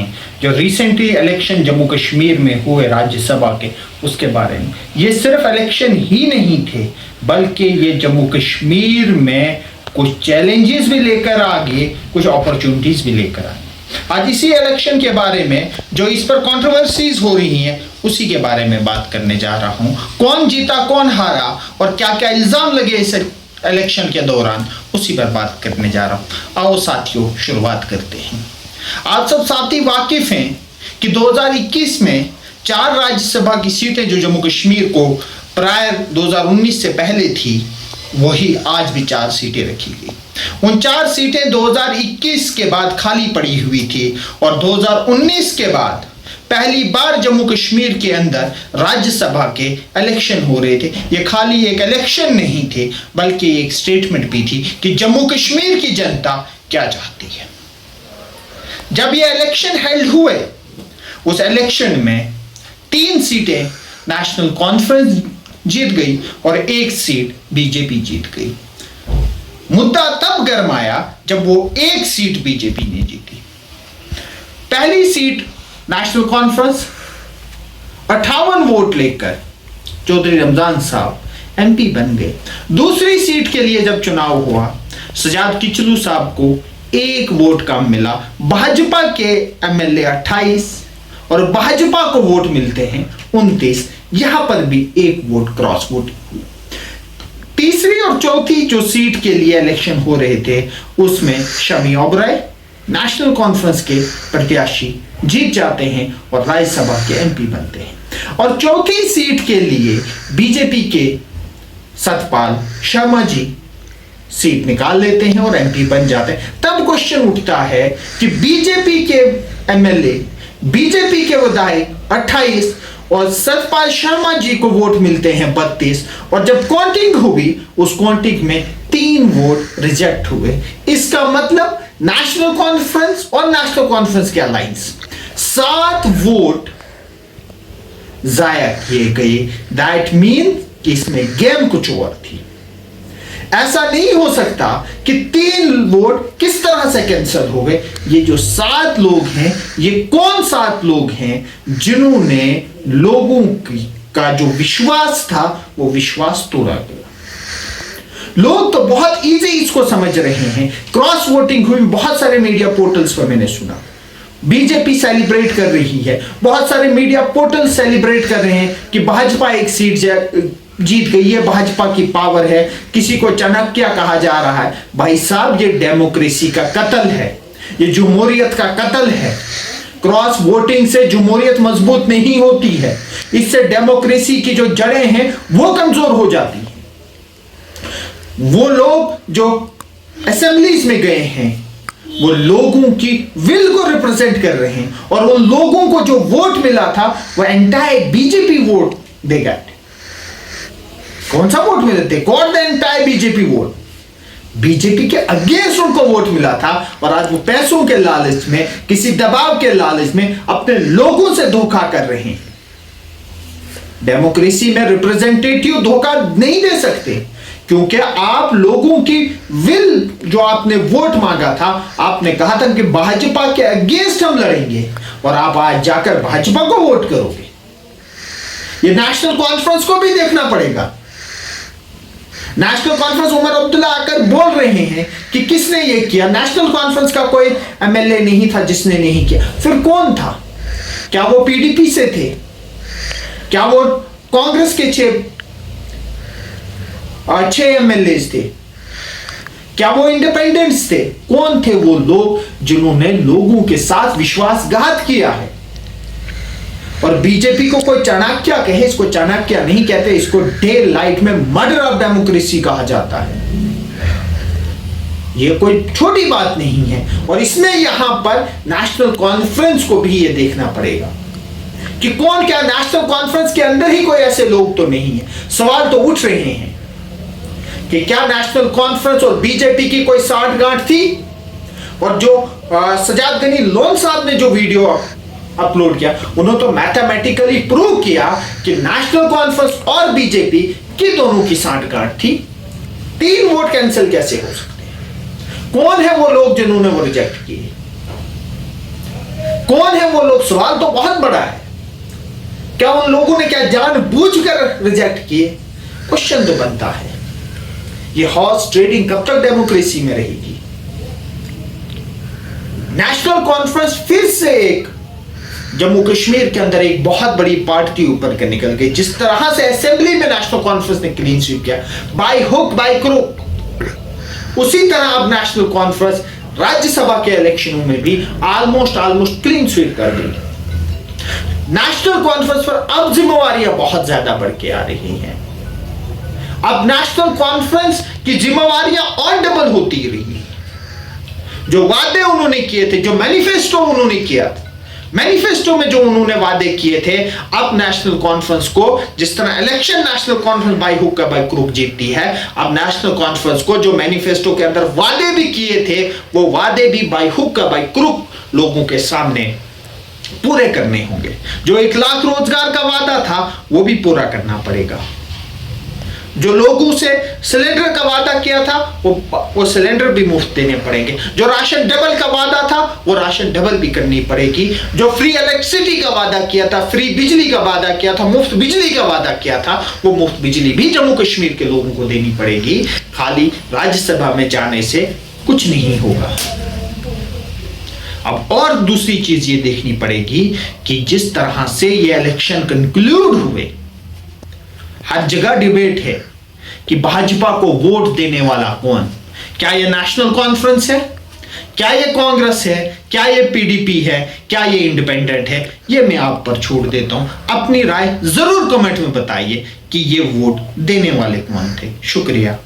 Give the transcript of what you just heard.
हैं जो recently election Jammu Kashmir में हुए राज्यसभा के, उसके बारे में। ये सिर्फ इलेक्शन ही नहीं थे, बल्कि ये जम्मू कश्मीर में कुछ चैलेंजेस भी लेकर आ गए, कुछ अपॉर्चुनिटीज भी लेकर आए। आज इसी इलेक्शन के बारे में जो इस पर कंट्रोवर्सीज हो रही हैं, उसी के बारे में बात करने जा रहा हूं। कौन जीता, कौन हारा और क्या क्या इल्जाम लगे इस इलेक्शन के दौरान, उसी पर बात करने जा रहा हूं। आओ साथियों, शुरुआत करते हैं। आप सब साथी वाकिफ हैं कि 2021 में 4 राज्यसभा की सीटें जो जम्मू कश्मीर को प्रायर 2019 से पहले थी, वही आज भी 4 सीटें रखी गई। उन 4 सीटें 2021 के बाद खाली पड़ी हुई थी और 2019 के बाद पहली बार जम्मू कश्मीर के अंदर राज्यसभा के इलेक्शन हो रहे थे। ये खाली एक इलेक्शन नहीं थे, बल्कि एक स्टेटमेंट भी थी कि जम्मू कश्मीर की जनता क्या चाहती है। जब ये इलेक्शन हेल्ड हुए, उस इलेक्शन में 3 सीटें नेशनल कॉन्फ्रेंस जीत गई और 1 सीट बीजेपी जीत गई। मुद्दा तब गरमाया जब वो 1 सीट बीजेपी ने जीती। पहली सीट नेशनल कॉन्फ्रेंस 58 वोट लेकर चौधरी रमजान साहब एमपी बन गए। दूसरी सीट के लिए जब चुनाव हुआ, सजाद किचलू साहब को 1 वोट कम मिला। भाजपा के एमएलए 28 और भाजपा को वोट मिलते हैं 29। यहां पर भी 1 वोट क्रॉस वोट हुई। तीसरी और चौथी जो सीट के लिए इलेक्शन हो रहे थे, उसमें शमी ओबराय नेशनल कॉन्फ्रेंस के प्रत्याशी जीत जाते हैं और राज्यसभा के एमपी बनते हैं। और चौथी सीट के लिए बीजेपी के सतपाल शर्मा जी सीट निकाल लेते हैं और एमपी बन जाते हैं। तब क्वेश्चन उठता है कि बीजेपी के एमएलए, बीजेपी के विधायक 28 और सतपाल शर्मा जी को वोट मिलते हैं 32, और जब काउंटिंग हुई, उस काउंटिंग में 3 वोट रिजेक्ट हुए। इसका मतलब नेशनल कॉन्फ्रेंस और नेशनल कॉन्फ्रेंस के अलायंस 7 वोट जाया किए गए। दैट मीन कि इसमें गेम कुछ और थी। ऐसा नहीं हो सकता कि 3 वोट किस तरह से कैंसिल हो गए। ये जो 7 लोग हैं, ये कौन 7 लोग हैं जिन्होंने लोगों का जो विश्वास था, वो विश्वास तोड़ा गया। लोग तो बहुत इजी इसको समझ रहे हैं। क्रॉस वोटिंग हुई, बहुत सारे मीडिया पोर्टल्स पर मैंने सुना। बीजेपी सेलिब्रेट कर रही है, बहुत सारे मीडिया पोर्टल सेलिब्रेट कर रहे हैं कि भाजपा 1 सीट जीत गई है, भाजपा की पावर है। किसी को चाणक्य कहा जा रहा है। भाई साहब, ये डेमोक्रेसी का कत्ल है, ये जमहूरियत का कत्ल है। क्रॉस वोटिंग से जमहूरियत मजबूत नहीं होती है। इससे डेमोक्रेसी की जो जड़ें हैं वो कमजोर हो जाती हैं। वो लोग जो असेंबलीज में गए हैं, वो लोगों की विल को रिप्रेजेंट कर रहे हैं, और उन लोगों को जो वोट मिला था वो एंटायर बीजेपी वोट दे गए। कौन सा वोट मिले थे? Got the entire BJP vote. BJP के अगेंस्ट उनको वोट मिला था, और आज वो पैसों के लालच में, किसी दबाव के लालच में अपने लोगों से धोखा कर रहे हैं। डेमोक्रेसी में रिप्रेजेंटेटिव धोखा नहीं दे सकते, क्योंकि आप लोगों की विल, जो आपने वोट मांगा था, आपने कहा था कि भाजपा के अगेंस्ट हम लड़ेंगे, और आप आज जाकर भाजपा को वोट करोगे। ये नेशनल कॉन्फ्रेंस को भी देखना पड़ेगा। नेशनल कॉन्फ्रेंस उमर अब्दुल्ला आकर बोल रहे हैं कि किसने ये किया। नेशनल कॉन्फ्रेंस का कोई एमएलए नहीं था जिसने नहीं किया। फिर कौन था? क्या वो पीडीपी से थे? क्या वो कांग्रेस के 6 एमएलए थे? क्या वो इंडिपेंडेंट्स थे? कौन थे वो लोग जिन्होंने लोगों के साथ विश्वासघात किया है? और बीजेपी को कोई चाणक्य कहे, इसको चाणक्य नहीं कहते, इसको डे लाइट में मर्डर ऑफ डेमोक्रेसी कहा जाता है। ये कोई छोटी बात नहीं है, और इसमें यहां पर नेशनल कॉन्फ्रेंस को भी ये देखना पड़ेगा कि कौन, क्या नेशनल कॉन्फ्रेंस के अंदर ही कोई ऐसे लोग तो नहीं है। सवाल तो उठ रहे हैं कि क्या नेशनल कॉन्फ्रेंस और बीजेपी की कोई साठगांठ थी? और जो सजाद गनी लोन साहब ने जो वीडियो अपलोड किया, उन्होंने तो मैथमेटिकली प्रूव किया कि नेशनल कॉन्फ्रेंस और बीजेपी की दोनों की साठगांठ थी। 3 वोट कैंसिल कैसे हो सकते हैं? कौन है वो लोग जिन्होंने वो रिजेक्ट किए? कौन है वो लोग? सवाल तो बहुत बड़ा है। क्या उन लोगों ने क्या जानबूझकर रिजेक्ट किए? क्वेश्चन तो बनता है। ये हॉर्स ट्रेडिंग कब तक डेमोक्रेसी में रहेगी? नेशनल कॉन्फ्रेंस फिर से एक जम्मू कश्मीर के अंदर एक बहुत बड़ी पार्टी ऊपर के निकल गई। जिस तरह से असेंबली में नेशनल कॉन्फ्रेंस ने क्लीन स्वीप किया, बाय हुक बाय क्रूक, उसी तरह अब नेशनल कॉन्फ्रेंस राज्यसभा के इलेक्शनों में भी ऑलमोस्ट क्लीन स्वीप कर देगी। नेशनल कॉन्फ्रेंस पर अब जिम्मेवारियां बहुत ज्यादा बढ़ के आ रही हैं। अब नेशनल कॉन्फ्रेंस की जिम्मेवारियां और डबल होती रही। जो वादे उन्होंने किए थे, जो मैनिफेस्टो उन्होंने किया था, मैनिफेस्टो में जो उन्होंने वादे किए थे, अब नेशनल कॉन्फ्रेंस को, जिस तरह election national conference by hook का बाय क्रूक जीतती है, अब नेशनल कॉन्फ्रेंस को जो मैनिफेस्टो के अंदर वादे भी किए थे, वो वादे भी बाय हुक का बाय क्रूक लोगों के सामने पूरे करने होंगे। जो 1 लाख रोजगार का वादा था, वो भी पूरा करना पड़ेगा। जो लोगों से सिलेंडर का वादा किया था, वो सिलेंडर भी मुफ्त देने पड़ेंगे। जो राशन डबल का वादा था, वो राशन डबल भी करनी पड़ेगी। जो फ्री इलेक्ट्रिसिटी का वादा किया था, फ्री बिजली का वादा किया था, मुफ्त बिजली का वादा किया था, वो मुफ्त बिजली भी जम्मू कश्मीर के लोगों को देनी पड़ेगी। खाली राज्यसभा में जाने से कुछ नहीं होगा। अब और दूसरी चीज ये देखनी पड़ेगी कि जिस तरह से ये इलेक्शन कंक्लूड हुए, हर जगह डिबेट है कि भाजपा को वोट देने वाला कौन? क्या ये नेशनल कॉन्फ्रेंस है? क्या ये कांग्रेस है? क्या ये पीडीपी है? क्या ये इंडिपेंडेंट है? ये मैं आप पर छोड़ देता हूं। अपनी राय जरूर कमेंट में बताइए कि ये वोट देने वाले कौन थे। शुक्रिया।